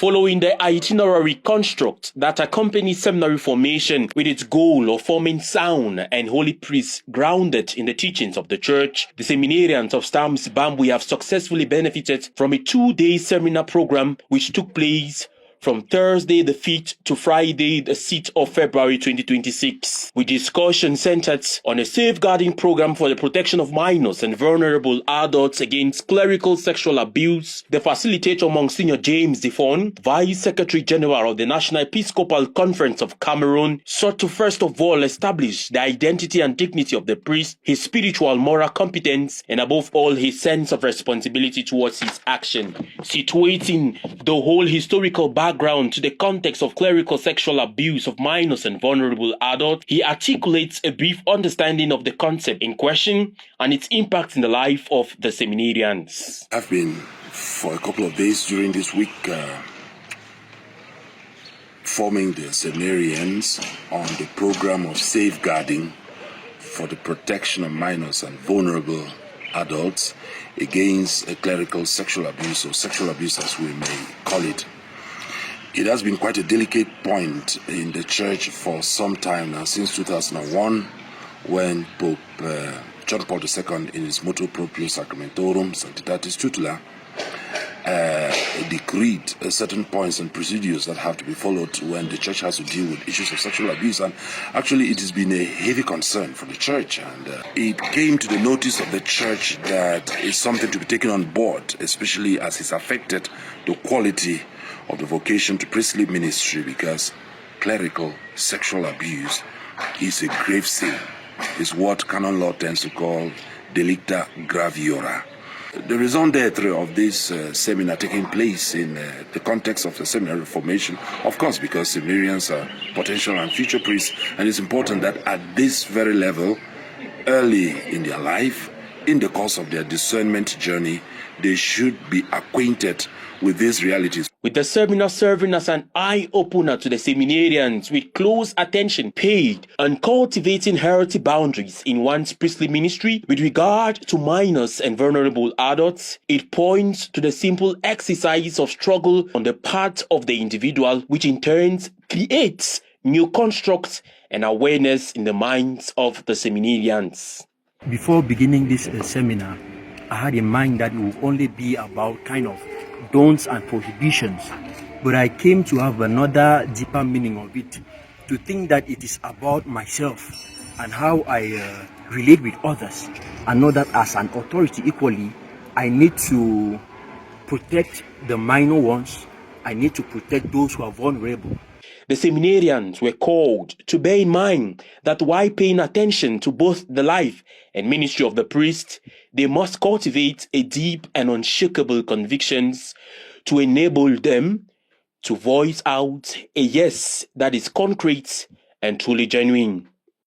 following the itinerary construct that accompanies seminary formation with its goal of forming sound and holy priests grounded in the teachings of the church. The seminarians of Stamps Bambwe have successfully benefited from a 2-day seminar program which took place from Thursday the 5th to Friday the 6th of February 2026, with discussion centered on a safeguarding program for the protection of minors and vulnerable adults against clerical sexual abuse. The facilitator, Monsignor James Defon, Vice Secretary General of the National Episcopal Conference of Cameroon, sought to first of all establish the identity and dignity of the priest, his spiritual moral competence, and above all his sense of responsibility towards his action. Situating the whole historical background to the context of clerical sexual abuse of minors and vulnerable adults, he articulates a brief understanding of the concept in question and its impact in the life of the seminarians. I've been for a couple of days during this week forming the seminarians on the program of safeguarding for the protection of minors and vulnerable adults against clerical sexual abuse, or sexual abuse as we may call it. It has been quite a delicate point in the church for some time now, since 2001, when Pope John Paul II, in his Motu Proprio Sacramentorum Sanctitatis Tutela, decreed certain points and procedures that have to be followed when the church has to deal with issues of sexual abuse. And actually, it has been a heavy concern for the church, and it came to the notice of the church that it's something to be taken on board, especially as it's affected the quality of the vocation to priestly ministry, because clerical sexual abuse is a grave sin. It's what canon law tends to call delicta graviora. The raison d'etre of this seminar taking place in the context of the seminary formation, of course, because seminarians are potential and future priests, and it's important that at this very level, early in their life, in the course of their discernment journey, they should be acquainted with these realities. With the seminar serving as an eye-opener to the seminarians, with close attention paid on cultivating healthy boundaries in one's priestly ministry with regard to minors and vulnerable adults, it points to the simple exercise of struggle on the part of the individual, which in turn creates new constructs and awareness in the minds of the seminarians. Before beginning this seminar, I had in mind that it would only be about kind of don'ts and prohibitions, but I came to have another deeper meaning of it, to think that it is about myself and how I relate with others, and know that as an authority equally, I need to protect the minor ones, I need to protect those who are vulnerable. The seminarians were called to bear in mind that while paying attention to both the life and ministry of the priest, they must cultivate a deep and unshakable convictions to enable them to voice out a yes that is concrete and truly genuine.